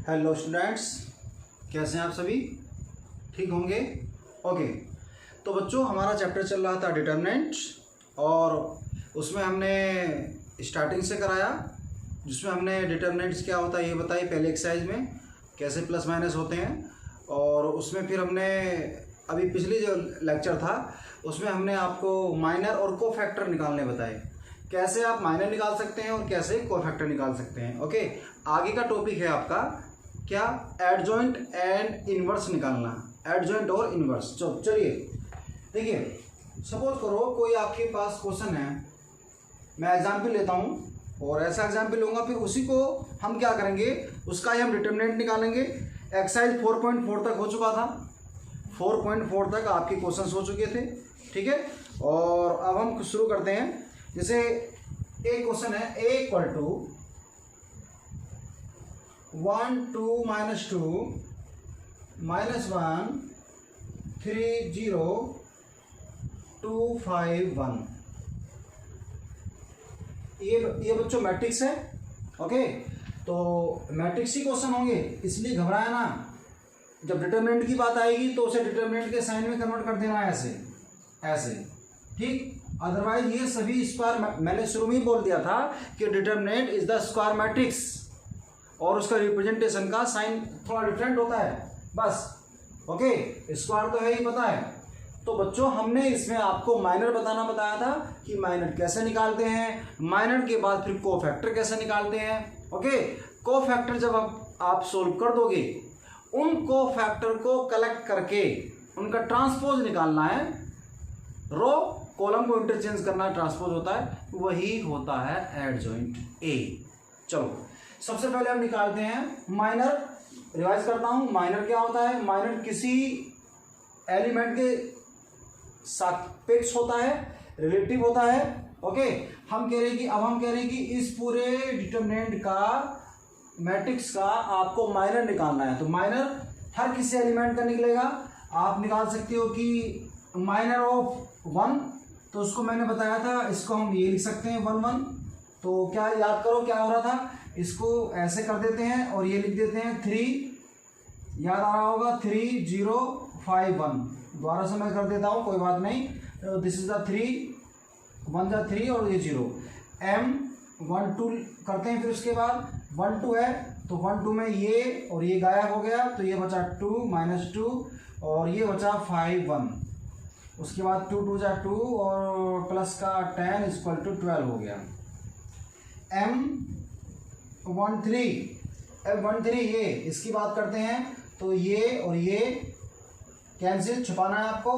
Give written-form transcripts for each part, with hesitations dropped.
Hello students, कैसे हैं आप सभी? ठीक होंगे? ओके। तो बच्चों, हमारा चैप्टर चल रहा था डिटर्मिनेंट और उसमें हमने स्टार्टिंग से कराया, जिसमें हमने डिटर्मिनेंट्स क्या होता है ये बताई पहले एक्सरसाइज में, कैसे प्लस माइनस होते हैं। और उसमें फिर हमने अभी पिछली जो लेक्चर था उसमें हमने आपको माइनर और को फैक्टर निकालने बताए, कैसे आप माइनर निकाल सकते हैं और कैसे को फैक्टर निकाल सकते हैं। ओके, आगे का टॉपिक है आपका क्या, एडजॉइंट एंड इनवर्स निकालना, एडजॉइंट और इनवर्स। चलिए देखिए, सपोज करो कोई आपके पास क्वेश्चन है, मैं एग्जाम्पल लेता हूँ और ऐसा एग्जाम्पल लूँगा, फिर उसी को हम क्या करेंगे, उसका ही हम डिटर्मिनेंट निकालेंगे। एक्सरसाइज 4.4 तक हो चुका था, 4.4 तक आपके क्वेश्चन हो चुके थे, ठीक है। और अब हम शुरू करते हैं। जैसे एक क्वेश्चन है, a इक्वल टू 1 2 -2 -1 3 0 2 5 1। ये बच्चों मैट्रिक्स है। ओके, तो मैट्रिक्स ही क्वेश्चन होंगे, इसलिए घबराया ना। जब डिटरमिनेंट की बात आएगी तो उसे डिटरमिनेंट के साइन में कन्वर्ट कर देना है, ऐसे ऐसे, ठीक। अदरवाइज ये सभी स्क्वायर, मैंने शुरू में ही बोल दिया था कि determinant is the square matrix और उसका रिप्रेजेंटेशन का साइन थोड़ा डिफरेंट होता है, बस। ओके, स्क्वायर तो है ही, पता है। तो बच्चों, हमने इसमें आपको माइनर बताना बताया था कि माइनर कैसे निकालते हैं, माइनर के बाद फिर को फैक्टर कैसे निकालते हैं। ओके, को फैक्टर जब आप सोल्व कर दोगे, उन को फैक्टर को कलेक्ट करके उनका ट्रांसपोज निकालना है। रो कॉलम को इंटरचेंज करना ट्रांसपोज होता है, वही होता है एडजॉइंट ए। चलो सबसे पहले हम निकालते हैं माइनर। रिवाइज करता हूं, माइनर क्या होता है? माइनर किसी एलिमेंट के सापेक्ष होता है, रिलेटिव होता है। ओके, हम कह रहे हैं कि अब हम कह रहे हैं कि इस पूरे डिटरमिनेंट का, मैट्रिक्स का आपको माइनर निकालना है। तो माइनर हर किसी एलिमेंट का निकलेगा। आप निकाल सकते हो कि माइनर ऑफ 1, तो उसको मैंने बताया था, इसको हम ये लिख सकते हैं 1 1। तो क्या याद करो क्या हो रहा था, इसको ऐसे कर देते हैं और ये लिख देते हैं 3, याद आ रहा होगा 3 0 5 1। दोबारा से मैं कर देता हूँ, कोई बात नहीं। दिस इज द 3 1 जा 3 और ये 0 m 1 2 करते हैं। फिर उसके बाद 1 2 है, तो 1 2 में ये और ये गायब हो गया, तो ये बचा 2 -2 और ये बचा 5 1। उसके बाद 2 2 जा 2 और प्लस का 10 इक्वल टू 12 हो गया। m 1 3 m 1 3 ये इसकी बात करते हैं, तो ये और ये कैंसिल, छुपाना है आपको।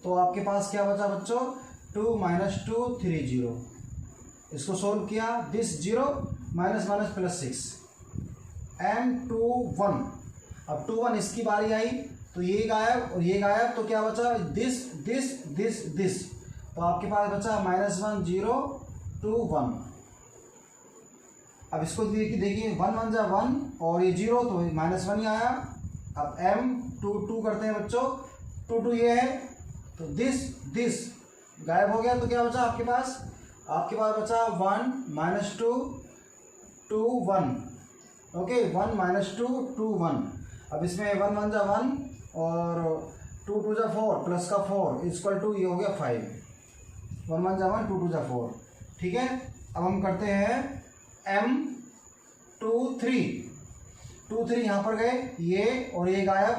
तो आपके पास क्या बचा बच्चों, 2 -2 3 0। इसको सोल्व किया, दिस 0 -, +6 m 2 1। अब 2 1 इसकी बारी आई, तो ये गायब और ये गायब, तो क्या बचा, दिस दिस दिस दिस। तो आपके पास बचा -1 0 2 1। अब इसको देखिए 1 1 जा 1 और ये 0, तो -1 ही आया। अब m 2 2 करते हैं बच्चों, 2 2 ये है, तो दिस दिस गायब हो गया। तो क्या बचा आपके पास, बचा 1 -2 2 1। ओके, 1 -2 2 1। अब इसमें 1 1 जा 1 और 2 2 जा 4 प्लस का 4 इक्वल टू ये हो गया 5। 1 1 जा 1 2 2 जा 4, ठीक है। अब हम करते हैं m 2 3 यहाँ पर गए, ये और ये गायब,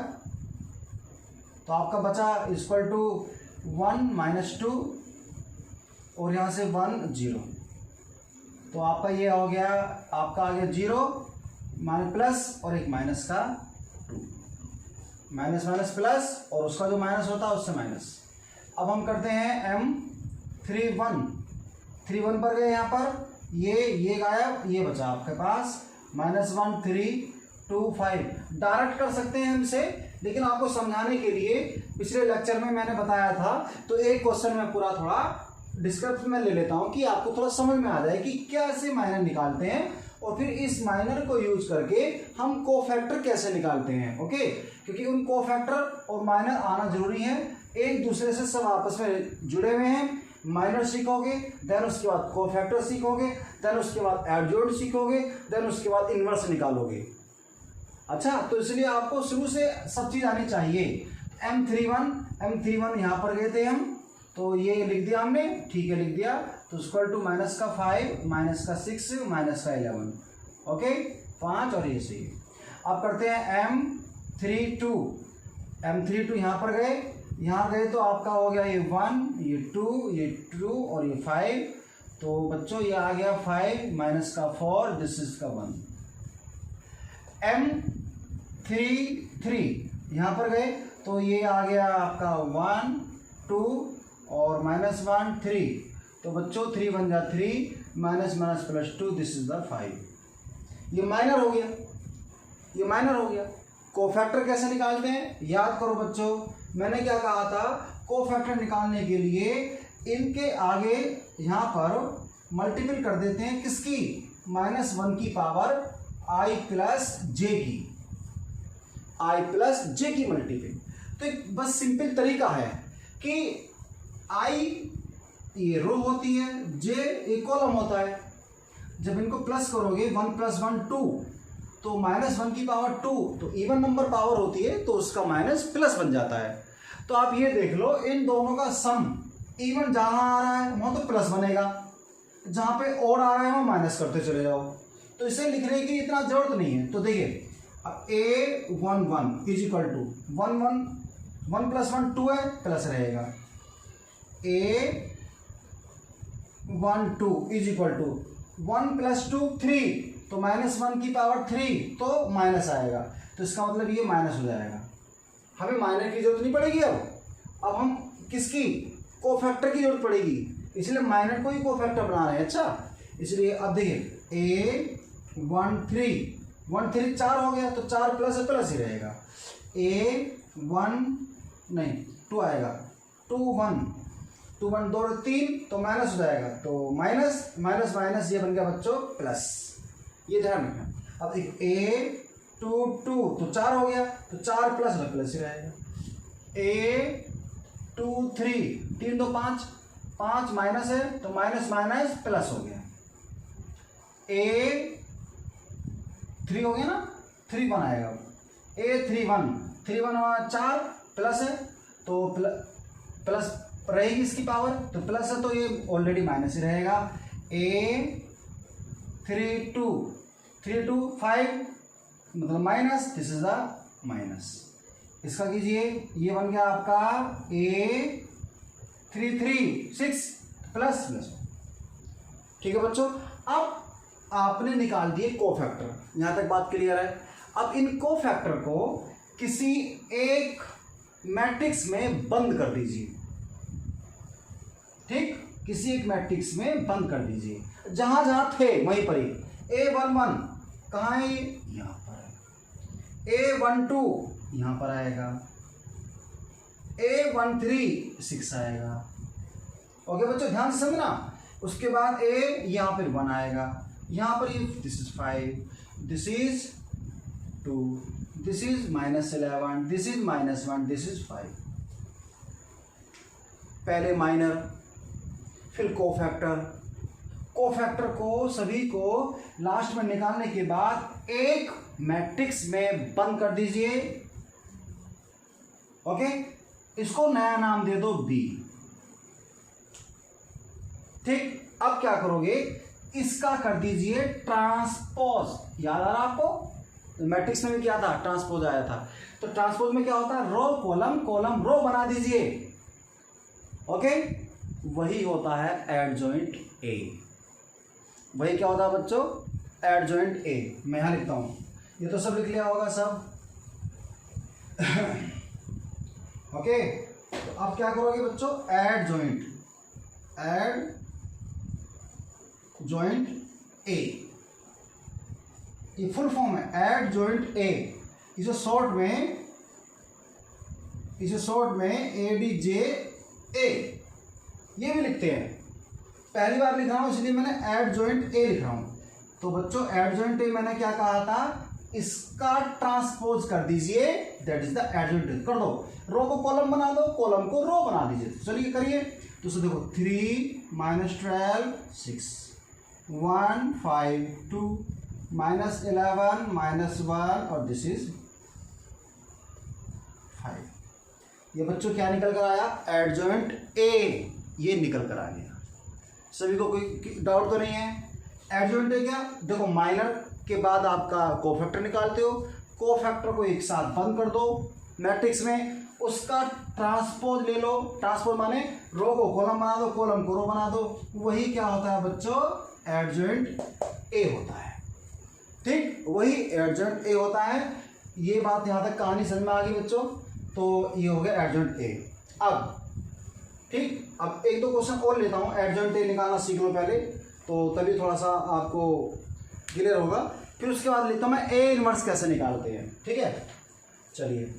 तो आपका बचा इक्वल टू 1 -2 और यहाँ से 1 0। तो आपका ये हो गया, आपका आ गया 0 प्लस और एक माइनस का 2, माइनस प्लस और उसका जो माइनस होता है उससे माइनस। अब हम करते हैं m 3 1 पर गए, यहाँ पर ये गायब, ये बचा आपके पास -1 3 2 5। डायरेक्ट कर सकते हैं हमसे, लेकिन आपको समझाने के लिए पिछले लेक्चर में मैंने बताया था, तो एक क्वेश्चन में पूरा थोड़ा डिस्क्रिप्शन में ले लेता हूं कि आपको थोड़ा समझ में आ जाए कि कैसे माइनर निकालते हैं और फिर इस माइनर को यूज करके हम को फैक्टर कैसे निकालते हैं। ओके, क्योंकि उन को फैक्टर और माइनर आना जरूरी है, एक दूसरे से सब आपस में जुड़े हुए हैं। माइनर सीखोगे, देन उसके बाद को फैक्टर सीखोगे, देन उसके बाद एडजॉइंट सीखोगे, देन उसके बाद इनवर्स निकालोगे। अच्छा, तो इसलिए आपको शुरू से सब चीज़ आनी चाहिए। M31 यहाँ पर गए थे हम, तो ये लिख दिया हमने, ठीक है लिख दिया। तो इक्वल टू माइनस का 5 माइनस का 6 माइनस का 11, ओके 5 और ये सही। अब करते हैं M32 यहाँ पर गए, यहाँ गए तो आपका हो गया ये 1 ये 2 और ये 5। तो बच्चों ये आ गया 5 माइनस का 4, दिस इज का 1। M33 यहाँ पर गए तो ये आ गया आपका 1 2 और माइनस 1 3। तो बच्चों 3 बन जा 3 minus minus plus 2, this is the 5। ये माइनर हो गया, ये माइनर हो गया। कोफैक्टर कैसे निकालते हैं याद करो बच्चों, मैंने क्या कहा था, कोफैक्टर निकालने के लिए इनके आगे यहाँ पर मल्टीपल कर देते हैं किसकी, -1 की पावर i प्लस जे की मल्टीपल। तो एक बस सिंपल तरीका है कि i ये रो होती है, j एक कॉलम होता है। जब इनको प्लस करोगे 1 + 1 2, तो -1 की पावर 2, तो इवन नंबर पावर होती है तो उसका माइनस प्लस बन जाता है। तो आप ये देख लो इन दोनों का सम इवन जहां आ रहा है वहां तो प्लस बनेगा, जहां पे और आ रहा है वहां माइनस करते चले जाओ। तो इसे लिखने की इतना जरूरत नहीं है। तो देखिए अब A11 इज इक्वल टू 1 + 1 2 है, प्लस रहेगा। A12 इज इक्वल टू 1 + 2 3, तो -1 की पावर 3 तो माइनस आएगा, तो इसका मतलब ये माइनस हो जाएगा। हमें माइनर की जरूरत नहीं पड़ेगी। अब हम किसकी, कोफैक्टर की जरूरत पड़ेगी, इसलिए माइनर को ही कोफैक्टर बना रहे हैं। अच्छा, इसलिए अब देखिए A13 4 हो गया, तो 4 प्लस प्लस ही रहेगा। A2 आएगा, 2 1 2 3, तो माइनस हो जाएगा, तो माइनस माइनस माइनस ये बन गया बच्चों प्लस, ये ध्यान रखना। अब A22 तो 4 हो गया, तो 4 प्लस प्लस ही रहेगा। A23 3 2 5 माइनस है, तो माइनस माइनस प्लस हो गया। A3 हो गया ना, 3 1 आएगा। A31 4 प्लस है, तो प्लस रहेगी इसकी पावर, तो प्लस है तो ये ऑलरेडी माइनस ही रहेगा। A32 5 मतलब minus, this is the minus. इसका कीजिए, ये बन गया आपका A33 6 प्लस। ठीक है बच्चों, अब आपने निकाल दिए कोफैक्टर, यहां तक बात क्लियर है। अब इन कोफैक्टर को किसी एक मैट्रिक्स में बंद कर दीजिए, ठीक, किसी एक मैट्रिक्स में बंद कर दीजिए, जहां जहां थे वहीं पर ही। A11 कहाँ है, यहां पर है। A12 यहां पर आएगा, A13 6 आएगा। ओके बच्चों, ध्यान से समझना। उसके बाद A यहां पर 1 आएगा, यहां पर ये this is 5, this is 2, this is -11, this is -1, this is 5। पहले माइनर, फिर कोफैक्टर को सभी को लास्ट में निकालने के बाद एक मैट्रिक्स में बंद कर दीजिए। ओके, इसको नया नाम दे दो B। ठीक, अब क्या करोगे, इसका कर दीजिए ट्रांसपोज। याद आ रहा आपको, मैट्रिक्स में भी क्या था, ट्रांसपोज आया था। तो ट्रांसपोज में क्या होता है, रो कॉलम कॉलम रो बना दीजिए। ओके, वही होता है एडजॉइंट A। वही क्या होता है बच्चों, एडजॉइंट A। मैं यहां लिखता हूं, ये तो सब लिख लिया होगा सब। ओके, तो अब क्या करोगे बच्चों, एडजॉइंट A, ये फुल फॉर्म है एडजॉइंट A। इसे शॉर्ट में ADJA ये भी लिखते हैं। पहली बार लिख रहा हूं इसलिए मैंने एडजॉइंट A लिख रहा हूं। तो बच्चों एडजॉइंट A मैंने क्या कहा था, इसका ट्रांसपोज कर दीजिए, that is the adjoint A। कर दो, रो को कॉलम बना दो, कॉलम को रो बना दीजिए। चलिए करिए। तो उससे देखो 3 -12 6 1 5 2 -11 -1 और दिस इज 5। ये बच्चों क्या निकल कर आया? एडजॉइंट ए, ये निकल कर आ गया। सभी को कोई डाउट तो नहीं है? एडजॉइंट ए क्या? देखो माइनर के बाद आपका कोफैक्टर निकालते हो, कोफैक्टर को एक साथ बंद कर दो मैट्रिक्स में, उसका ट्रांसपोज ले लो। ट्रांसपोज माने रो को कॉलम बना दो, कॉलम को रो बना दो। वही क्या होता है बच्चों? एडजॉइंट ए होता है। ठीक, वही एडजॉइंट ए होता है। ये बात यहाँ तक कहानी समझ में आ गई बच्चों? तो ये हो गया एडजॉइंट ए। अब ठीक, अब एक दो क्वेश्चन और लेता हूँ। एडजॉइंट ए निकालना सीख लो पहले, तो तभी थोड़ा सा आपको क्लियर होगा। फिर उसके बाद लेता हूँ मैं ए इनवर्स कैसे निकालते हैं। ठीक है, चलिए।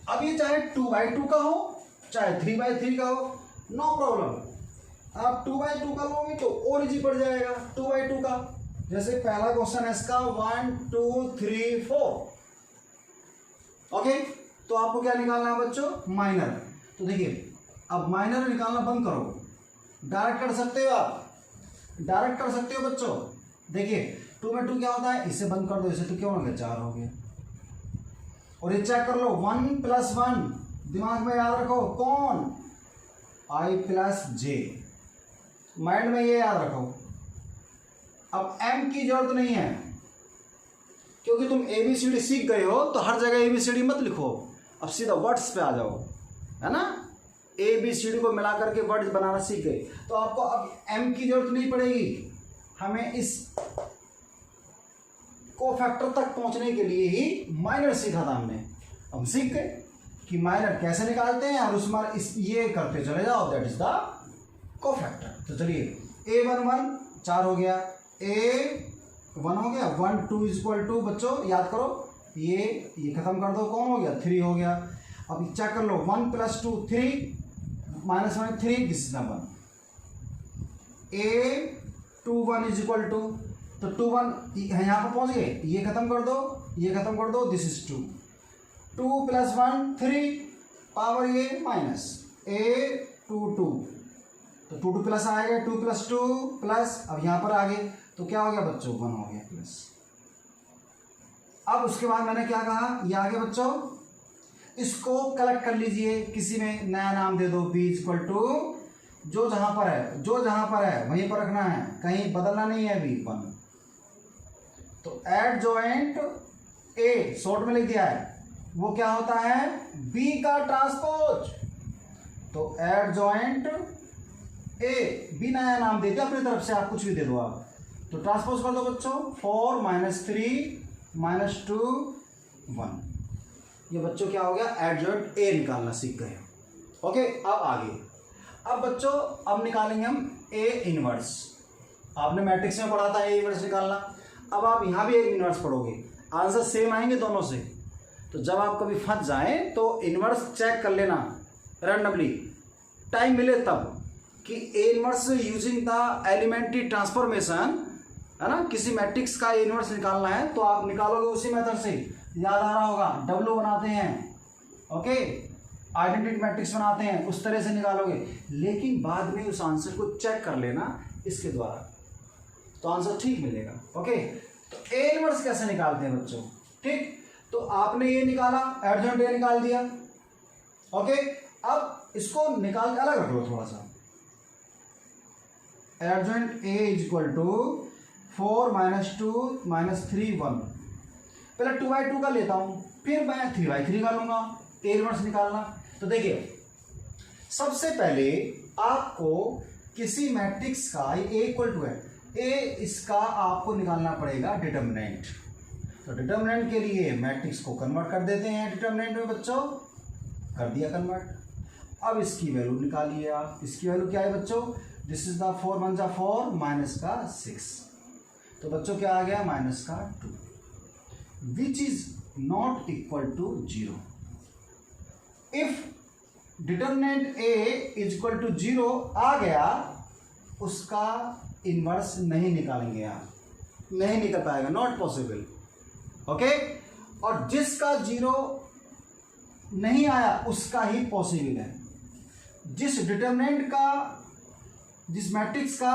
अब ये चाहे 2/2 का हो, चाहे 3/3 का हो, नो प्रॉब्लम। आप 2/2 का लोगे तो और इजी पड़ जाएगा 2/2 का। जैसे पहला क्वेश्चन है इसका 1 2 3 4। ओके, तो आपको क्या निकालना है बच्चों? माइनर। तो देखिए, अब माइनर निकालना बंद करो, डायरेक्ट कर सकते हो आप, डायरेक्ट कर सकते हो बच्चों। देखिए 2 में 2 क्या होता है? इसे बंद कर दो, इसे तो क्या हो गया? 4 हो गया। और ये चेक कर लो 1 + 1, दिमाग में याद रखो कौन? I + J, माइंड में ये याद रखो। अब M की जरूरत नहीं है, क्योंकि तुम ABCD सीख गए हो, तो हर जगह ABCD मत लिखो। अब सीधा वर्ड्स पे आ जाओ, है ना? ABCD को मिला करके वर्ड्स बनाना सीख गए, तो आपको अब M की जरूरत नहीं पड़ेगी। हमें इस कोफैक्टर तक पहुंचने के लिए ही माइनर सीखा था हमने। हम सीख गए कि माइनर कैसे निकालते हैं, और उसमें इस ये करते चले जाओ, दैट इज द कोफैक्टर। तो चलिए A11 4 हो गया, A1 हो गया, 1 2 = बच्चों याद करो, ये खत्म कर दो, कौन हो गया? 3 हो गया। अब चेक कर लो 1 + 2 3 -1 3, दिस इज नंबर। A21 = तो 21 यहाँ पर पहुंच गए, ये खत्म कर दो, ये खत्म कर दो, दिस इज 2 2 + 1 3 पावर ये माइनस A22, तो 2 प्लस आएगा, 2 + 2 प्लस, अब यहाँ पर आ गए तो क्या हो गया बच्चों? 1 हो गया प्लस। अब उसके बाद मैंने क्या कहा? ये आ गया बच्चों, इसको कलेक्ट कर लीजिए, किसी में नया नाम दे दो। B = जो जहां पर है, जो जहां पर है वहीं पर रखना है, कहीं बदलना नहीं है। B1 तो एडजॉइंट ए शॉर्ट में लिख दिया है, वो क्या होता है? B का ट्रांसपोज। तो एडजॉइंट ए, B नया नाम दे दिया अपनी तरफ से, आप कुछ भी दे दो आप। तो ट्रांसपोज कर दो बच्चों, 4 -3 -2 1। ये बच्चों क्या हो गया? एडजॉइंट ए निकालना सीख गए। ओके, अब आगे। अब बच्चों अब निकालेंगे हम ए इनवर्स। आपने मैट्रिक्स में पढ़ा था ए इनवर्स निकालना, अब आप यहाँ भी ए इनवर्स पढ़ोगे, आंसर सेम आएंगे दोनों से। तो जब आप कभी फंस जाएं तो इनवर्स चेक कर लेना रैंडमली, टाइम मिले तब, कि A inverse using the elementary transformation, है ना? किसी मैट्रिक्स का ए इनवर्स निकालना है तो आप निकालोगे उसी मेथड से। याद आ रहा होगा, W बनाते हैं, ओके, आइडेंटिटी मैट्रिक्स बनाते हैं, उस तरह से निकालोगे। लेकिन बाद में उस आंसर को चेक कर लेना इसके द्वारा, तो आंसर ठीक मिलेगा। ओके, तो ए इनवर्स कैसे निकालते हैं बच्चों? ठीक, तो आपने ये निकाला, एडजॉइंट ए निकाल दिया। ओके, अब इसको निकाल के अलग रख लो थोड़ा सा। Adjoint A = 4 -2 -3 1। पहले 2/2 का लेता हूं, फिर मैं 3/3 का लूंगा ए इनवर्स निकालना। तो देखिए, सबसे पहले आपको किसी मैट्रिक्स का ए = है, ए इसका आपको निकालना पड़ेगा डिटर्मिनेंट। तो डिटर्मिनेंट के लिए मैट्रिक्स को कन्वर्ट कर देते हैं डिटर्मिनेंट में बच्चों, कर दिया कन्वर्ट। अब इसकी वैल्यू निकालिए आप। इसकी वैल्यू क्या है बच्चों? This is the 4 1 4 -6। तो बच्चों क्या आ गया? -2, which is not = 0। If determinant A = 0 आ गया, उसका इनवर्स नहीं निकालेंगे आप, नहीं निकल पाएगा, नॉट पॉसिबल। ओके, और जिसका 0 नहीं आया उसका ही पॉसिबल है। जिस डिटर्मिनेंट का, जिस मैट्रिक्स का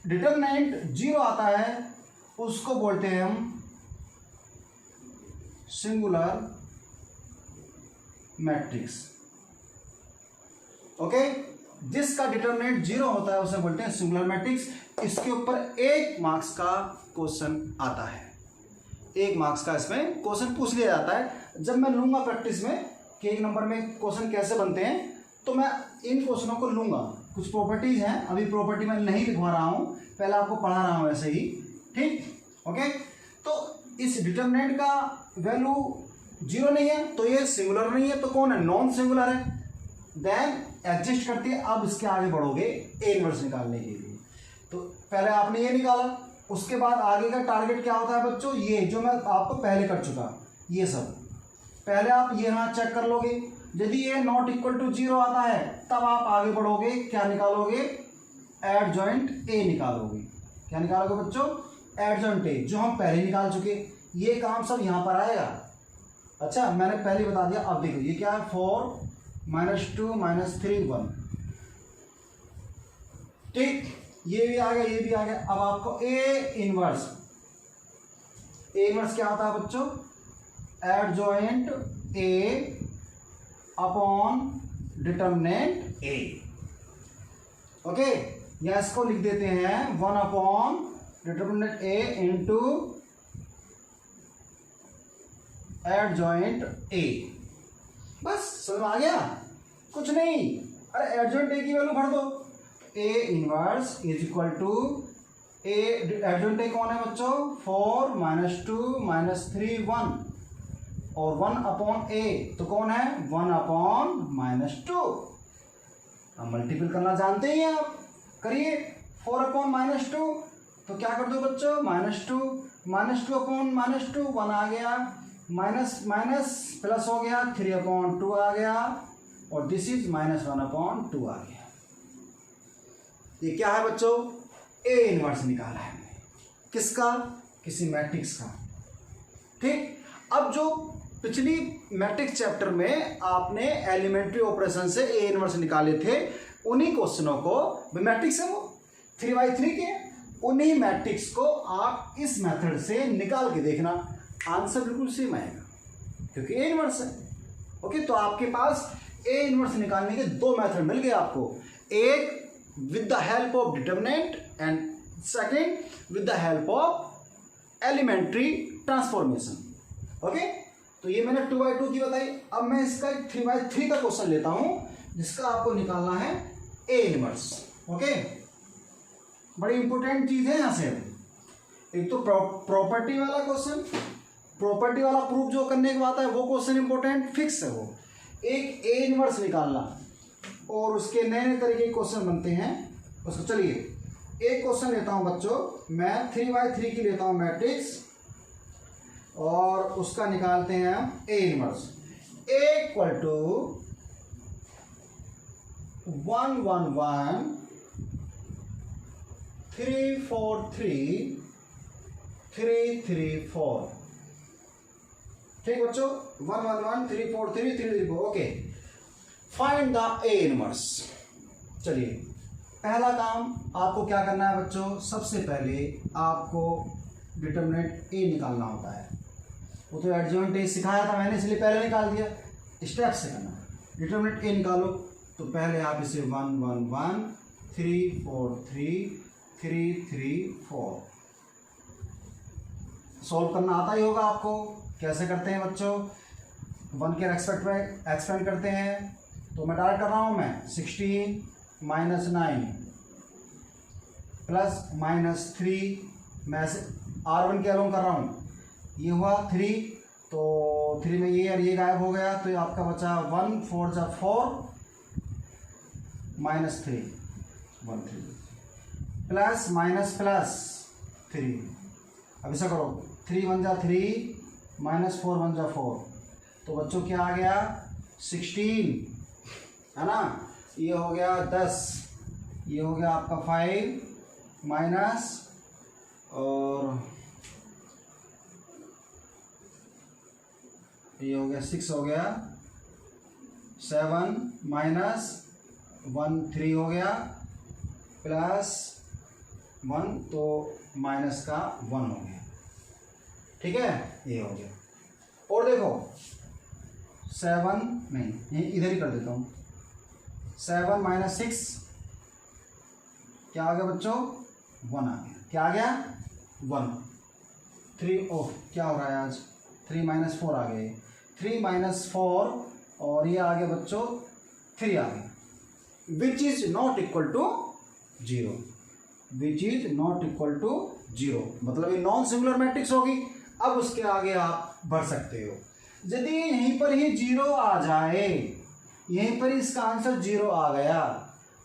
डिटरमिनेंट 0 आता है उसको बोलते हैं हम सिंगुलर मैट्रिक्स। ओके, जिसका डिटरमिनेंट 0 होता है उसे बोलते हैं सिंगुलर मैट्रिक्स। इसके ऊपर 1 मार्क्स का क्वेश्चन आता है, 1 मार्क्स का इसमें क्वेश्चन पूछ लिया जाता है। जब मैं लूंगा प्रैक्टिस में कि 1 नंबर में क्वेश्चन कैसे बनते हैं, तो मैं इन क्वेश्चनों को लूंगा। कुछ प्रॉपर्टीज हैं, अभी प्रॉपर्टी मैं नहीं लिखवा रहा हूं, पहले आपको पढ़ा रहा हूं ऐसे ही, ठीक। ओके, तो इस डिटरमिनेंट का वैल्यू 0 नहीं है तो ये सिंगुलर नहीं है, तो कौन है, नॉन सिंगुलर है। देन एग्जिस्ट करती है। अब इसके आगे बढ़ोगे ए इनवर्स निकालने के लिए, तो पहले आपने ये निकाला, उसके बाद आगे का टारगेट क्या होता है बच्चों, ये जो मैं आपको पहले कर चुका, ये सब पहले आप ये यहाँ चेक कर लोगे। यदि ये नॉट इक्वल टू 0 आता है तब आप आगे बढ़ोगे, क्या निकालोगे, एडजॉइंट ए निकालोगे। क्या निकालोगे बच्चों, एडजॉइंट ए, जो हम पहले निकाल चुके। ये काम सब यहाँ पर आएगा। अच्छा, मैंने पहले बता दिया। अब देखो ये क्या है, 4 -2 -3 1, ठीक। ये भी आ गया, ये भी आ गया। अब आपको ए इनवर्स क्या होता है बच्चों, adjoint A upon determinant A. Okay, या इसको लिख देते हैं 1 upon determinant A into adjoint A. बस समझ में आ गया, कुछ नहीं। अरे एडजॉइंट ए की वैल्यू भर दो, A inverse is equal to A, adjoint A कौन है बच्चों, 4 -2 -3 1, और 1 अपॉन ए तो कौन है, 1 अपॉन -2। अब मल्टीपल करना जानते ही हैं आप, करिए। 4 अपॉन -2 तो क्या कर दो बच्चों, -2 अपॉन -2 1 आ गया, माइनस माइनस प्लस हो गया, 3 अपॉन 2 आ गया, और दिस इज -1 अपॉन 2 आ गया। ये क्या है बच्चों, ए इनवर्स निकाला है हमने, किसका, किसी मैट्रिक्स का, ठीक। अब जो पिछली मैट्रिक्स चैप्टर में आपने एलिमेंट्री ऑपरेशन से ए इनवर्स निकाले थे, उन्हीं क्वेश्चनों को, मैट्रिक्स है वो 3x3 के, उन्हीं मैट्रिक्स को आप इस मेथड से निकाल के देखना, आंसर बिल्कुल सेम आएगा क्योंकि ए इनवर्स है। ओके, तो आपके पास ए इनवर्स निकालने के 2 मेथड मिल गए आपको, एक with the help of determinant and second with the help of elementary transformation. Okay, तो ये मैंने 2x2 की बताई। अब मैं इसका 3x3 का क्वेश्चन लेता हूं जिसका आपको निकालना है ए इनवर्स। ओके, बड़ी इंपॉर्टेंट चीज है यहां से। एक तो प्रॉपर्टी वाला क्वेश्चन, प्रॉपर्टी वाला प्रूफ जो करने के बाद है वो क्वेश्चन इंपॉर्टेंट फिक्स है वो। एक ए इनवर्स निकालना और उसके नए नए तरीके के क्वेश्चन बनते हैं उसको। चलिए एक क्वेश्चन लेता हूं बच्चों, मैं 3x3 की लेता हूं मैट्रिक्स, और उसका निकालते हैं हम A inverse. A equal to 1 1 1 3 4 3 3 3 4, ठीक बच्चों, 1 1 1 3 4 3 3 3 4। Okay, find the A inverse. चलिए पहला काम आपको क्या करना है बच्चों, सबसे पहले आपको डिटरमिनेंट ए निकालना होता है। वो तो एडजॉइंट ए सिखाया था मैंने, इसलिए पहले निकाल दिया। स्टेप से करना, डिटरमिनेंट ए निकालो। तो पहले आप इसे 1 1 1 3 4 3 3 3 4 सॉल्व करना आता ही होगा आपको। कैसे करते हैं बच्चों, 1 के रेस्पेक्ट में एक्सपेंड करते हैं। तो मैं डायरेक्ट कर रहा हूं, मैं 16 -9 प्लस -3, मैं R1 के अलोंग कर रहा हूं, ये हुआ 3, तो 3 में ये और ये गायब हो गया, तो ये आपका बचा 1 4 जा 4 -3 1 3 प्लस माइनस प्लस 3। अब ऐसा करो, 3 1 जा 3 -4 1 जा 4, तो बच्चों क्या आ गया 16 है ना, ये हो गया 10, ये हो गया आपका 5 माइनस, और ये हो गया 6 हो गया, 7 माइनस 1 3 हो गया, प्लस 1 तो माइनस का 1 हो गया, ठीक है, ये हो गया। और देखो 7 नहीं, ये इधर ही कर देता हूँ, 7 माइनस 6 क्या आ गया बच्चों, 1 आ गया, क्या आ गया 1। 3 ओह क्या हो रहा है आज, 3 माइनस 4 आ गया, 3 माइनस 4 और ये आ गया बच्चों 3 आ गया, which is not equal to 0, which is not equal to 0, मतलब ये नॉन सिंगुलर मैट्रिक्स होगी। अब उसके आगे आप बढ़ सकते हो, यदि यहीं पर ही 0 आ जाए, यहीं पर इसका आंसर 0 आ गया,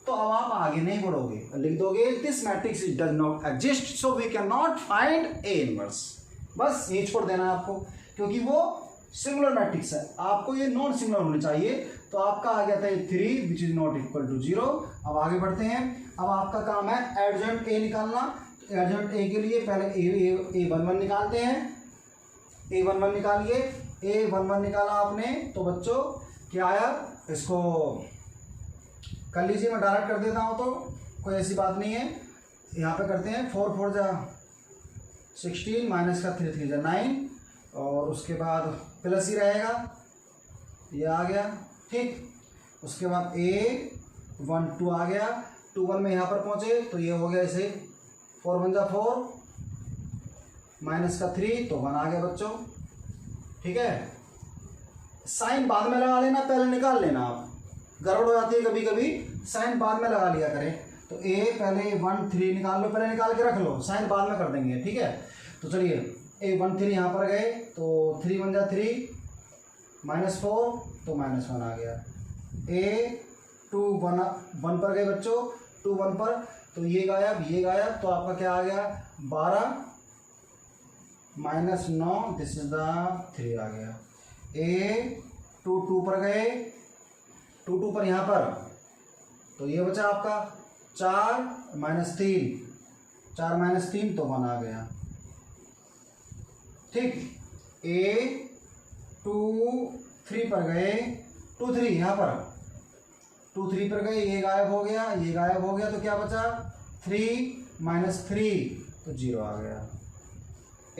तो अब आप आगे नहीं बढ़ोगे, लिख दोगे this matrix does not exist so we can not find A inverse, बस ये छोड़ देना है आपको, क्योंकि वो सिंगुलर मैट्रिक्स है, आपको ये नॉन सिंगुलर होने चाहिए। तो आपका आ गया था ये 3 which is not equal to 0। अब आगे बढ़ते हैं, अब आपका काम है एडजॉइंट ए निकालना। एडजॉइंट ए के लिए पहले A11 निकालते हैं, A11 निकालिए, A11 निकाला आपने तो बच्चों क्या आया, इसको कर लीजिए, मैं डायरेक्ट कर देता हूँ तो कोई ऐसी बात नहीं है, यहाँ पे करते हैं 4 4 जा 16 माइनस का 3 3 जा 9 और उसके बाद प्लस ही रहेगा, ये आ गया, ठीक। उसके बाद A1 2 आ गया, 2 1 में यहाँ पर पहुँचे तो ये हो गया ऐसे 4 1 जा 4 माइनस का 3 तो 1 आ गया बच्चों, ठीक है। साइन बाद में लगा लेना, पहले निकाल लेना, आप गड़बड़ हो जाती है कभी कभी, साइन बाद में लगा लिया करें। तो A पहले 1 3 निकाल लो, पहले निकाल के रख लो, साइन बाद में कर देंगे, ठीक है। तो चलिए A1 3 यहाँ पर गए तो 3 1 जा 3 माइनस 4 तो माइनस 1 आ गया। A2 1 पर गए बच्चों, 2 1 पर तो ये गायब, ये गायब, तो आपका क्या आ गया 12 माइनस 9 दिस इज द 3 आ गया। A2 2 पर गए, 2 2 पर यहाँ पर तो ये बचा आपका 4 माइनस 3, 4 माइनस 3 तो 1 आ गया, ठीक। A2 3 पर गए, 2 3 यहाँ पर 2 3 पर गए, ये गायब हो गया, ये गायब हो गया, तो क्या बचा 3 माइनस 3 तो 0 आ गया।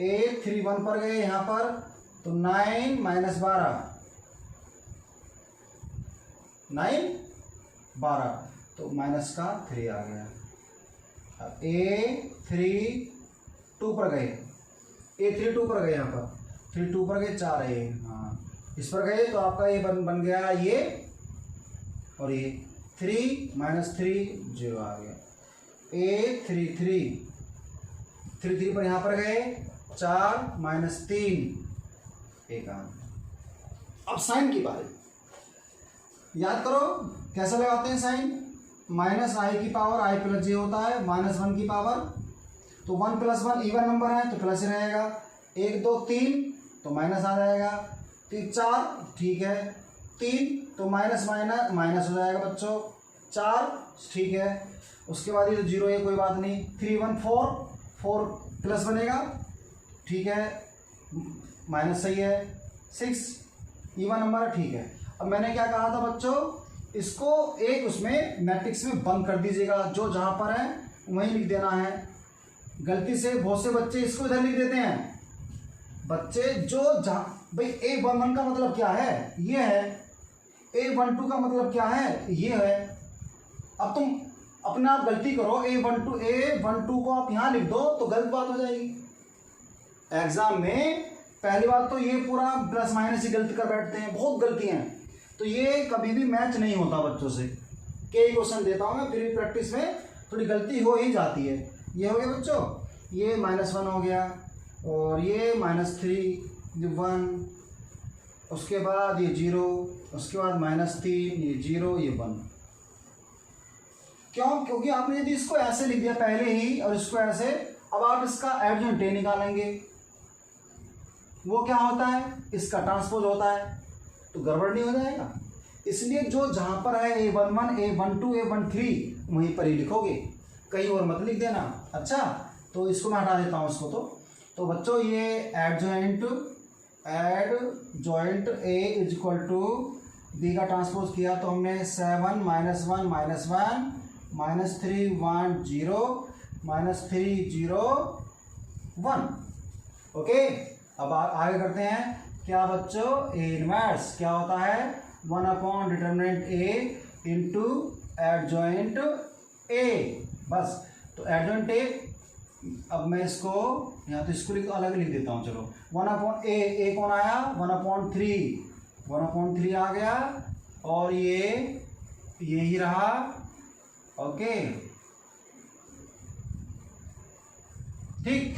A3 1 पर गए यहाँ पर तो 9 माइनस 12 9 12 तो माइनस का 3 आ गया। अब A3 2 पर गए, A3 2 पर गए, यहाँ पर 3 2 पर गए 4 है, हाँ इस पर गए तो आपका ये बन गया ये और ये 3 माइनस 3 0 आ गया। A3 3 3 पर यहाँ पर गए 4 माइनस 3 1 आ गया। अब साइन की बारी याद करो, कैसे लगाते हैं साइन, माइनस आई की पावर आई प्लस जे होता है, माइनस 1 की पावर, तो 1 प्लस 1 इवन नंबर है तो प्लस ही रहेगा, 1 2 3 तो माइनस आ जाएगा, 3 4 ठीक है, 3 तो माइनस माइनस माइनस हो जाएगा बच्चों, 4 ठीक है। उसके बाद ये तो 0 है कोई बात नहीं, 3 1 4 प्लस बनेगा, ठीक है, माइनस सही है, 6 इवन नंबर है, ठीक है। अब मैंने क्या कहा था बच्चों, इसको एक उसमें मैट्रिक्स में बंद कर दीजिएगा, जो जहाँ पर है वहीं लिख देना है। गलती से बहुत से बच्चे इसको इधर लिख देते हैं, बच्चे जो जहाँ भाई A11 का मतलब क्या है, ये है, A12 का मतलब क्या है, ये है। अब तुम अपने आप गलती करो, A12 को आप यहाँ लिख दो तो गलत बात हो जाएगी एग्जाम में। पहली बात तो ये पूरा प्लस माइनस ही गलती कर बैठते हैं, बहुत गलतियां हैं, तो ये कभी भी मैच नहीं होता बच्चों से। कई क्वेश्चन देता हूँ मैं फिर प्रैक्टिस में थोड़ी गलती हो ही जाती है। ये हो गया बच्चों, ये -1 हो गया और ये -3 1, उसके बाद ये 0, उसके बाद -3 ये 0 ये 1। क्यों? क्योंकि आपने यदि इसको ऐसे लिख दिया पहले ही और इसको ऐसे, अब आप इसका एडजॉइंट ए निकालेंगे, वो क्या होता है, इसका ट्रांसपोज होता है, तो गड़बड़ नहीं हो जाएगा। इसलिए जो जहां पर है A11 A12 A13 वहीं पर ही लिखोगे, कहीं और मत लिख देना। अच्छा, तो इसको मैं हटा देता हूँ इसको। तो बच्चों ये adjoint A is equal to B का ट्रांसपोज किया तो हमने 7 -1 -1 -3 1 0 -301। ओके, अब आगे करते हैं क्या बच्चों, ए इनवर्स क्या होता है, 1/डिटरमिनेंट ए इंटू एडजॉइंट ए। बस, तो एडजॉइंट ए, अब मैं इसको यहाँ तो इसको अलग लिख देता हूँ। चलो 1/ए कौन आया, 1/3 आ गया, और ये ही रहा। ओके ठीक,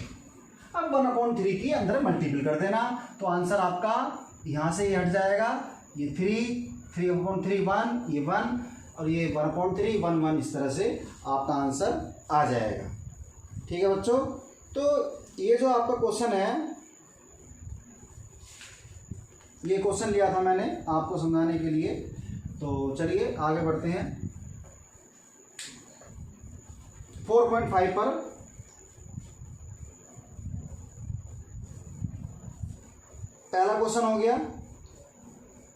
अब 1/3 की अंदर मल्टीपल कर देना, तो आंसर आपका यहाँ से ये हट जाएगा, ये 3/3 1, ये 1, और ये 1/3 1 1, इस तरह से आपका आंसर आ जाएगा। ठीक है बच्चों, तो ये जो आपका क्वेश्चन है, ये क्वेश्चन लिया था मैंने आपको समझाने के लिए। तो चलिए आगे बढ़ते हैं 4.5 पर। पहला क्वेश्चन हो गया,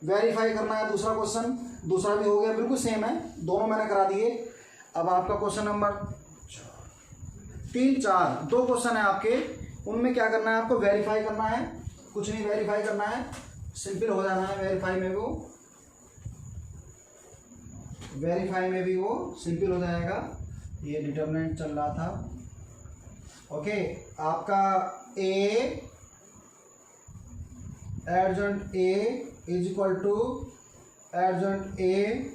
वेरीफाई करना है। दूसरा क्वेश्चन, दूसरा भी हो गया, बिल्कुल सेम है, दोनों मैंने करा दिए। अब आपका क्वेश्चन नंबर 3 4 दो क्वेश्चन है आपके, उनमें क्या करना है आपको, वेरीफाई करना है। कुछ नहीं वेरीफाई करना है, सिंपल हो जाना है। वेरीफाई में भी वो सिंपल हो जाएगा। ये डिटरमिनेंट चल रहा था। ओके, आपका A adjoint A is equal to adjoint A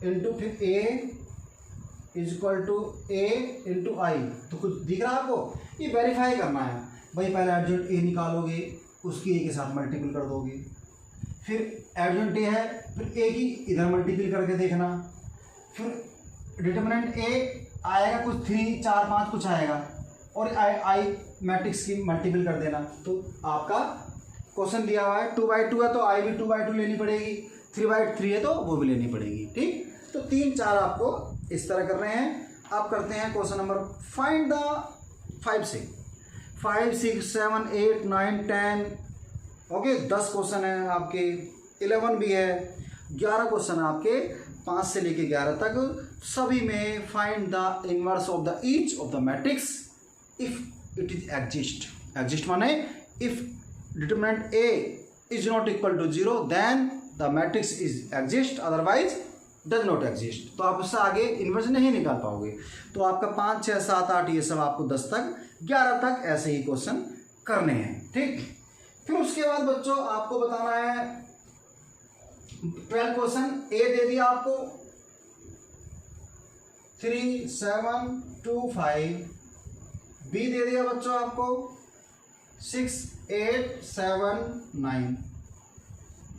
into फिर A is equal to A into I. तो कुछ दिख रहा है आपको, ये वेरीफाई करना है भाई। पहले एडजॉइंट ए निकालोगे, उसकी ए के साथ मल्टीपल कर दोगे, फिर एडजॉइंट ए है, फिर ए की इधर मल्टीपल करके देखना, फिर डिटरमिनेंट ए आएगा कुछ 3 4 5 कुछ आएगा, और आई मैट्रिक्स की मल्टीपल कर देना। तो आपका क्वेश्चन दिया हुआ है 2/2 है, तो आई भी 2/2 लेनी पड़ेगी, 3/3 है तो वो भी लेनी पड़ेगी। ठीक, तो 3 4 आपको इस तरह कर रहे हैं। अब करते हैं क्वेश्चन नंबर, फाइंड द 5 से 5 6 7 8 9 10। ओके, 10 क्वेश्चन है आपके, 11 भी है, 11 क्वेश्चन है आपके, 5 से लेके 11 तक। सभी में find the inverse of the each of the matrix if it is exist माने if determinant A is not equal to 0 then the matrix is exist, otherwise does not exist. तो आप उससे आगे इन्वर्स नहीं निकाल पाओगे। तो आपका 5 6 7 8 ये सब आपको 10 तक 11 तक ऐसे ही क्वेश्चन करने हैं। ठीक, फिर उसके बाद बच्चों आपको बताना है 12 क्वेश्चन। ए दे दिया आपको 3 7 2 5, बी दे दिया बच्चों आपको 6 8 7 9।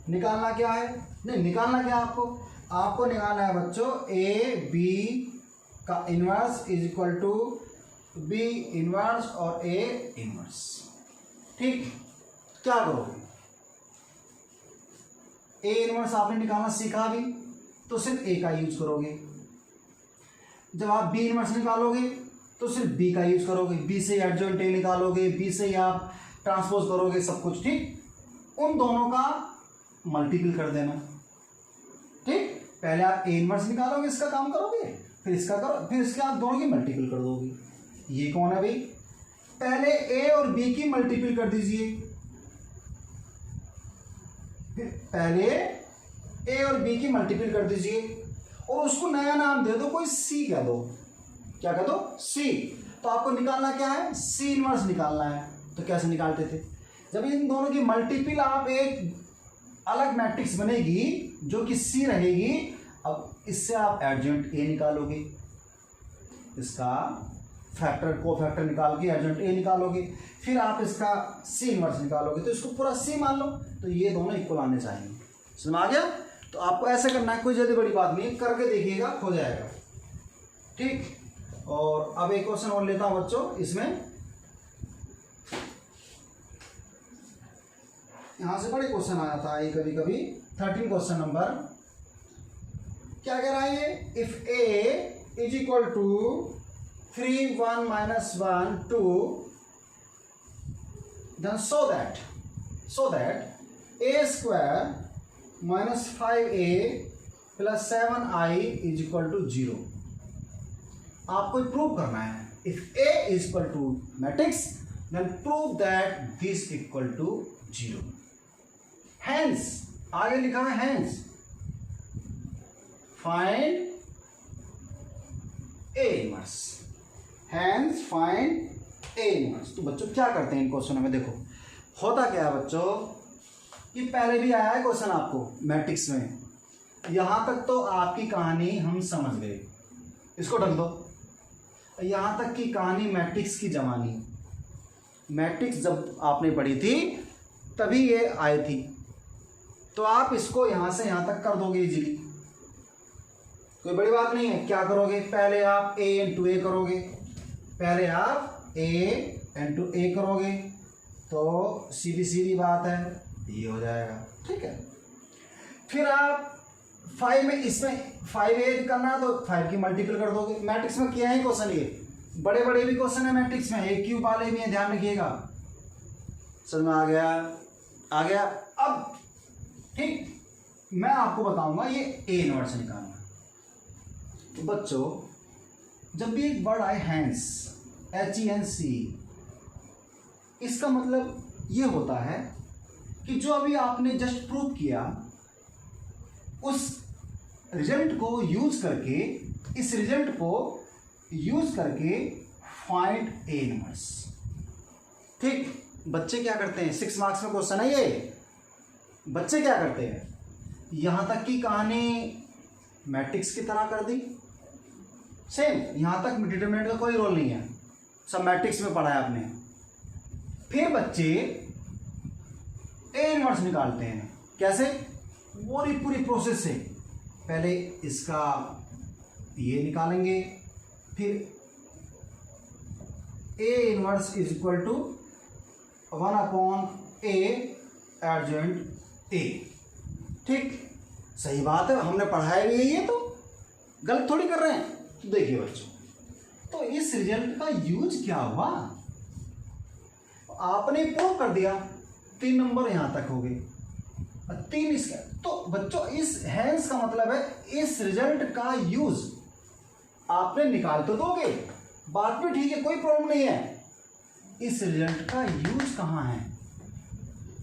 निकालना क्या है, नहीं निकालना क्या आपको निकालना है बच्चों ए बी का inverse is equal to B inverse और ए इनवर्स। ठीक, क्या करोगे, ए इनवर्स आपने निकालना सीखा भी, तो सिर्फ ए का यूज करोगे। जब आप बी इनवर्स निकालोगे तो सिर्फ बी का यूज करोगे, बी से एडजॉइंट ए निकालोगे, बी से ही आप ट्रांसपोज करोगे सब कुछ। ठीक, उन दोनों का मल्टीपल कर देना। ठीक, पहले आप ए इनवर्स निकालोगे, इसका काम करोगे, फिर इसका करो, फिर इसके आप दोनों की मल्टीपल कर दोगे। ये कौन है भाई, पहले ए और बी की मल्टीपल कर दीजिए, फिर पहले ए और बी की मल्टीपल कर दीजिए, और उसको नया नाम दे दो, कोई सी कह दो। क्या कह दो, सी। तो आपको निकालना क्या है, सी इनवर्स निकालना है। तो कैसे निकालते थे, जब इन दोनों की मल्टीपल आप एक अलग मैट्रिक्स बनेगी जो कि सी रहेगी। अब इससे आप एडजॉइंट ए निकालोगे, इसका फैक्टर को फैक्टर निकाल के एडजॉइंट ए निकालोगे, फिर आप इसका सी इनवर्स निकालोगे, तो इसको पूरा सी मान लो। तो ये दोनों इक्वल आने चाहिए। समझ आ गया। तो आपको ऐसे करना है, कोई ज़्यादा बड़ी बात नहीं है, करके देखिएगा हो जाएगा। ठीक, और अब एक क्वेश्चन और लेता हूं बच्चों। इसमें यहां से बड़े क्वेश्चन आया था ये कभी कभी। 13 क्वेश्चन नंबर क्या कह रहा है ये, if A is equal to 3 1 -1 2 then so that a square -5a plus 7i is equal to 0। आपको प्रूव करना है। If A is equal to matrix then prove that this equal to 0। Hence आगे लिखा है hence find A inverse, hence find A inverse. तो बच्चों क्या करते हैं इन क्वेश्चनों में, देखो होता क्या है बच्चों, ये पहले भी आया है क्वेश्चन आपको मैट्रिक्स में, यहां तक तो आपकी कहानी हम समझ गए, इसको ढक दो। यहां तक की कहानी मैट्रिक्स की जमानी, मैट्रिक्स जब आपने पढ़ी थी तभी ये आई थी, तो आप इसको यहां से यहां तक कर दोगे इजीली, कोई बड़ी बात नहीं है। क्या करोगे, पहले आप a इंटू ए करोगे, पहले आप a इंटू ए करोगे, तो सीधी सीधी बात है ये हो जाएगा, ठीक है। फिर आप 5 में, इसमें 5a करना है तो 5 की मल्टीपल कर दोगे। मैट्रिक्स में किया है क्वेश्चन, ये बड़े बड़े भी क्वेश्चन है मैट्रिक्स में, एक क्यूब वाले भी है, ध्यान रखिएगा। समझ में आ गया, आ गया। अब ठीक, मैं आपको बताऊंगा ये ए इनवर्स निकालना। तो बच्चों जब भी एक वर्ड आए हैंस, HENC, इसका मतलब ये होता है कि जो अभी आपने जस्ट प्रूव किया उस रिजल्ट को यूज करके, इस रिजल्ट को यूज करके फाइंड ए इनवर्स। ठीक, बच्चे क्या करते हैं, 6 मार्क्स में क्वेश्चन है ये, बच्चे क्या करते हैं, यहां तक की कहानी मैट्रिक्स की तरह कर दी, सेम यहां तक डिटरमिनेंट का कोई रोल नहीं है, सब मैट्रिक्स में पढ़ा है आपने। फिर बच्चे ए इनवर्स निकालते हैं, कैसे, पूरी प्रोसेस से, पहले इसका ये निकालेंगे, फिर A inverse is equal to 1/a adjoint A. ठीक, सही बात है, हमने पढ़ाया भी है, तो गलत थोड़ी कर रहे हैं। तो देखिए बच्चों, तो इस रिजल्ट का यूज क्या हुआ, आपने प्रूव कर दिया, 3 नंबर यहां तक हो गए, 3 इसका। तो बच्चों इस हैंस का मतलब है इस रिजल्ट का यूज आपने निकाल तो दोगे, बात भी ठीक है, कोई प्रॉब्लम नहीं है, इस रिजल्ट का यूज कहां है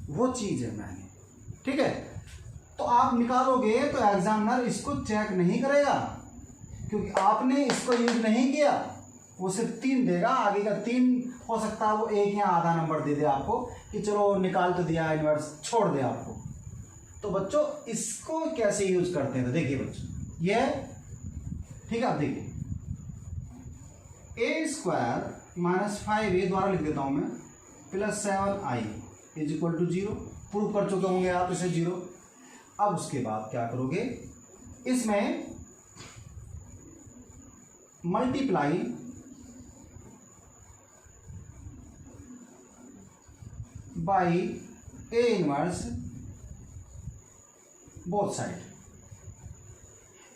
वो चीज है मैंने, ठीक है। तो आप निकालोगे तो एग्जामिनर इसको चेक नहीं करेगा, क्योंकि आपने इसको यूज नहीं किया, वो सिर्फ 3 देगा, आगे का 3 हो सकता है वो 1 या आधा नंबर दे दे आपको कि चलो निकाल तो दिया इनवर्स, छोड़ दे आपको। तो बच्चों इसको कैसे यूज करते हैं, तो देखिए बच्चों ये, ठीक है, आप देखिए a² - 5a द्वारा लिख देता हूं मैं, plus 7i is equal to 0। Prove कर चुके होंगे आप इसे 0। अब उसके बाद क्या करोगे, इसमें multiply by A inverse both side,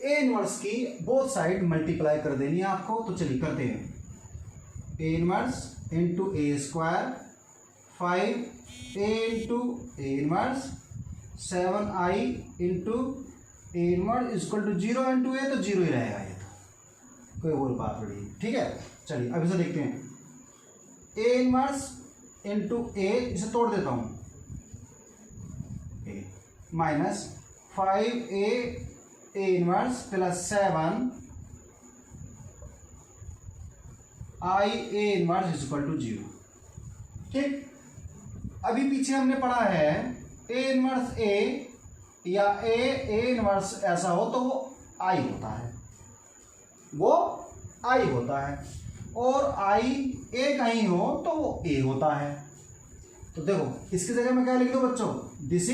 A inverse की बोथ साइड मल्टीप्लाई कर देनी है आपको। तो चलिए करते हैं, A inverse into a² 5a into A inverse 7i into A inverse equal to 0 into A, तो 0 ही रहेगा ये, तो कोई और बात बड़ी, ठीक है। चलिए अब इसे देखते हैं, ए इनवर्स इंटू ए, इसे तोड़ देता हूं, A minus 5a A inverse plus 7 i A inverse equal to 0। ठीक, अभी पीछे हमने पढ़ा है ए इनवर्स ए या ए इनवर्स ऐसा हो तो वो आई होता है, वो आई होता है, और आई ए कहीं हो तो वो ए होता है। तो देखो इसकी जगह में क्या लिख दो बच्चों, दिस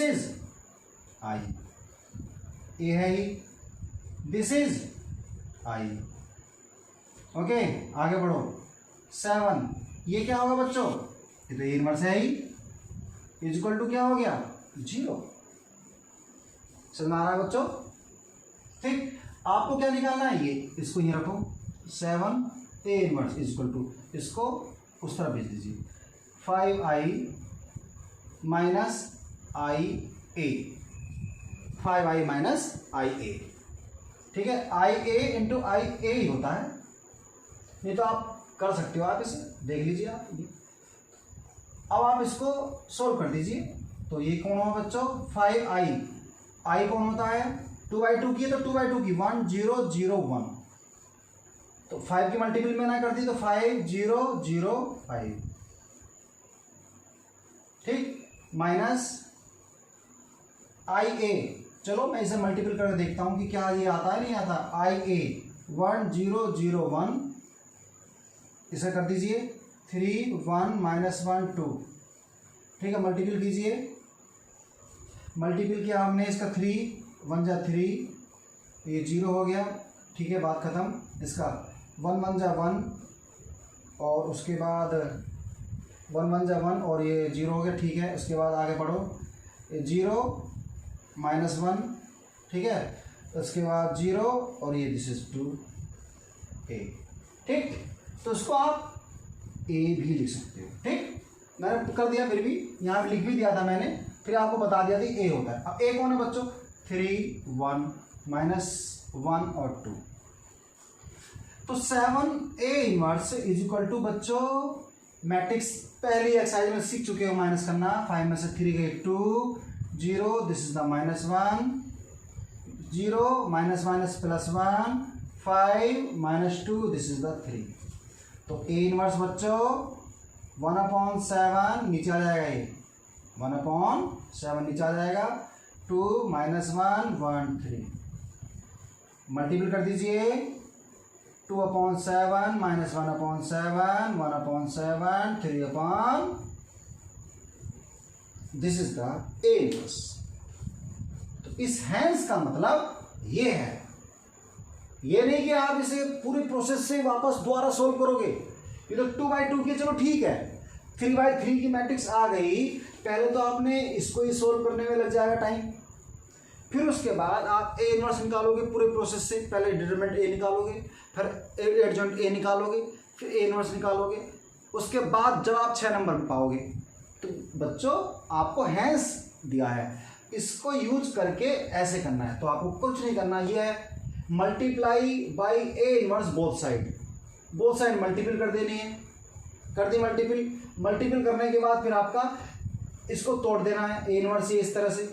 इज आई, ए है ही, दिस इज आई। ओके, आगे बढ़ो, 7 ये क्या होगा बच्चों, ये तो ए इनवर्स है ही, इज इक्वल टू क्या हो गया 0। समझ में आ रहा है बच्चों। ठीक, आपको क्या निकालना है, ये इसको यहीं रखो, 7 A inverse is equal to, इसको उस तरफ भेज दीजिए, 5i माइनस आई ए, 5i माइनस आई ए। ठीक है, आई ए इंटू आई ए ही होता है, नहीं तो आप कर सकते हो, आप इसे देख लीजिए आप। अब आप इसको सोल्व कर दीजिए। तो ये कौन होगा बच्चों, 5i, आई कौन होता है 2/2 की है, तो 2/2 की 1 0 0 1, तो 5 की मल्टीपल में ना कर दी तो 5 0 0 5, ठीक, माइनस आई ए, चलो मैं इसे मल्टीपल करके देखता हूं कि क्या ये आता है नहीं आता, आई ए 1 0 0 1, इसे कर दीजिए 3 1 -1 2, ठीक है, मल्टीपल कीजिए, मल्टीपल किया हमने इसका 3 1 जा 3, ये 0 हो गया, ठीक है, बात ख़त्म। इसका 1 1 जा 1, और उसके बाद 1 1 जा 1 और ये 0 हो गया, ठीक है। उसके बाद आगे बढ़ो, ये 0 -1, ठीक है, उसके बाद 0 और ये दिस इज 2 a, ठीक। तो इसको आप a भी लिख सकते हो, ठीक, मैंने कर दिया, फिर भी यहाँ पे लिख भी दिया था मैंने, फिर आपको बता दिया था a होता है। अब a कौन है बच्चों, 3 1 -1 और 2, तो 7a inverse is equal to बच्चों मैट्रिक्स पहली एक्सरसाइज में सीख चुके हो माइनस करना, 5 में से 3 गए 2 0, this is the -1 0 minus +1 5 -2, this is the 3। तो a इनवर्स बच्चों 1/7 नीचे आ जाएगा, ये 1/7 नीचे आ जाएगा, 2 -1 1 3, मल्टीपल कर दीजिए, 2/7 -1/7 1/7 3 this is the a inverse. तो इस हैंस का मतलब ये है, ये नहीं कि आप इसे पूरी प्रोसेस से वापस दोबारा सोल्व करोगे। ये तो 2/2 की, चलो ठीक है, 3/3 की मैट्रिक्स आ गई, पहले तो आपने इसको ही सोल्व करने में लग जाएगा टाइम, फिर उसके बाद आप ए इनवर्स निकालोगे पूरे प्रोसेस से, पहले डिटरमिनेंट ए निकालोगे, फिर एडजॉइंट ए निकालोगे, फिर ए इनवर्स निकालोगे, उसके बाद जब आप 6 नंबर में पाओगे। तो बच्चों आपको हैंस दिया है, इसको यूज करके ऐसे करना है, तो आपको कुछ नहीं करना, ये है multiply by A inverse both side multiple कर देनी है, कर दी मल्टीपल करने के बाद फिर आपका इसको तोड़ देना है, ए इनवर्स ये इस तरह से,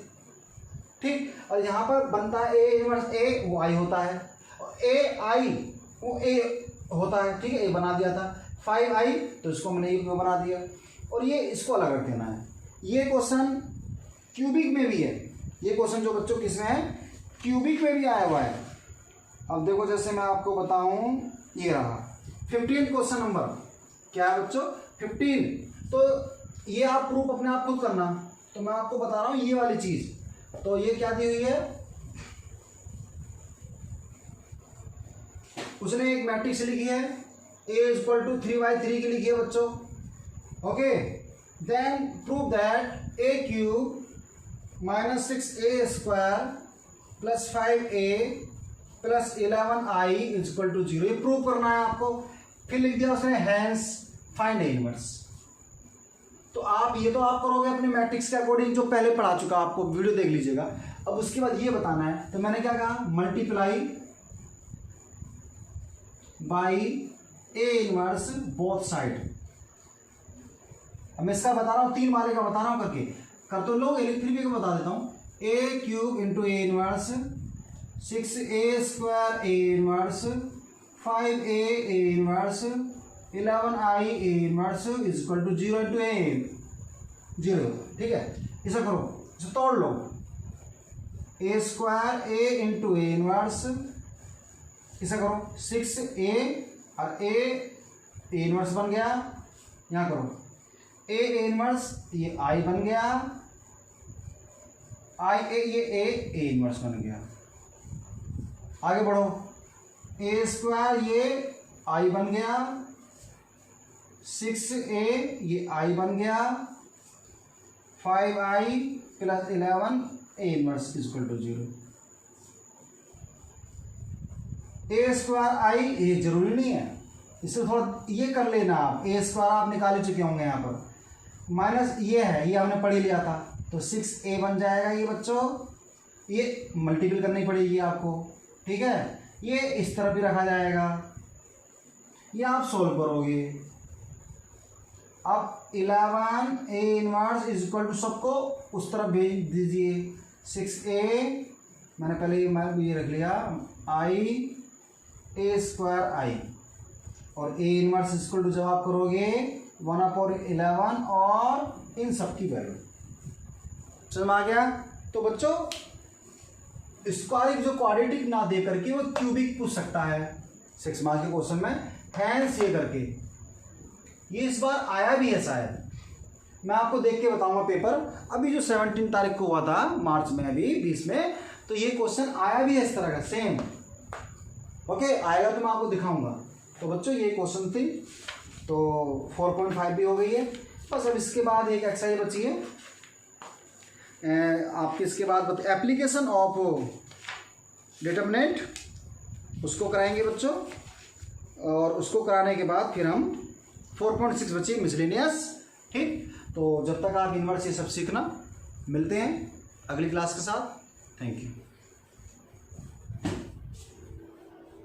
ठीक। और यहाँ पर बनता है ए इनवर्स ए, वो आई होता है, और ए आई वो ए होता है, ठीक है, ए बना दिया था, 5i तो इसको मैंने ए बना दिया, और ये इसको अलग रख देना है। ये क्वेश्चन क्यूबिक में भी है, ये क्वेश्चन जो बच्चों किसमें है, क्यूबिक में भी आया हुआ है। अब देखो जैसे मैं आपको बताऊं, ये रहा 15 क्वेश्चन नंबर, क्या है बच्चों 15। तो ये आप प्रूफ अपने आप खुद करना, तो मैं आपको बता रहा हूं ये वाली चीज। तो ये क्या दी हुई है, उसने एक मैट्रिक्स लिखी है, a = 3/3 की लिखी है बच्चों, okay. Then prove that a³ -6a² + 5a + 11i = 0, ये प्रूव करना है आपको। फिर लिख दिया उसने हैंस फाइंड ए इनवर्स। तो आप ये तो आप करोगे अपने मैट्रिक्स के अकॉर्डिंग, जो पहले पढ़ा चुका, आपको वीडियो देख लीजिएगा। अब उसके बाद ये बताना है, तो मैंने क्या कहा, multiply by A inverse both side. अब मैं इसका बता रहा हूँ, 3 वाले का बता रहा हूँ करके, कर तो लोग, फिर भी बता देता हूँ। a³ × a inverse 6a² a inverse 5a a inverse 11i a inverse = 0 × a 0, ठीक है। इसे करो, इसे तोड़ लो, a² a × a इनवर्स, इसे करो 6a और a इनवर्स बन गया, यहाँ करो a इनवर्स, ये i बन गया, ये a इनवर्स बन गया। आगे बढ़ो, a² ये i बन गया, 6a ये i बन गया, 5i + 11 a inverse = 0। a² i ये जरूरी नहीं है, इसे थोड़ा ये कर लेना आप, a² आप निकाल ही चुके होंगे यहाँ पर, माइनस ये है, ये हमने पढ़ ही लिया था, तो 6a बन जाएगा ये बच्चों, ये मल्टीपल करनी पड़ेगी आपको, ठीक है, ये इस तरफ भी रखा जाएगा, ये आप सोल्व करोगे। अब 11 A inverse is equal to, सबको उस तरफ भेज दीजिए। 6a मैंने पहले ये रख लिया, आई ए स्क्वायर आई, और A inverse is equal to जब आप करोगे 1/11 और इन सब की वैल्यू समझ में आ गया। तो बच्चों स्क्वायर जो क्वाड्रेटिक ना दे करके वो क्यूबिक पूछ सकता है 6 मार्क के क्वेश्चन में, हैंस ये करके। ये इस बार आया भी है शायद, मैं आपको देख के बताऊंगा पेपर। अभी जो 17 तारीख को हुआ था मार्च में, अभी 20 में, तो ये क्वेश्चन आया भी है इस तरह का सेम। ओके, आएगा तो मैं आपको दिखाऊंगा। तो बच्चों ये क्वेश्चन थी, तो 4.5 भी हो गई है। बस अब इसके बाद एक एक्सरसाइज बची है आपके, इसके बाद एप्लीकेशन ऑफ डिटरमिनेंट, उसको कराएंगे बच्चों, और उसको कराने के बाद फिर हम 4.6 बची मिसलेनियस। ठीक, तो जब तक आप इनवर्स ये सब सीखना, मिलते हैं अगली क्लास के साथ। Thank you.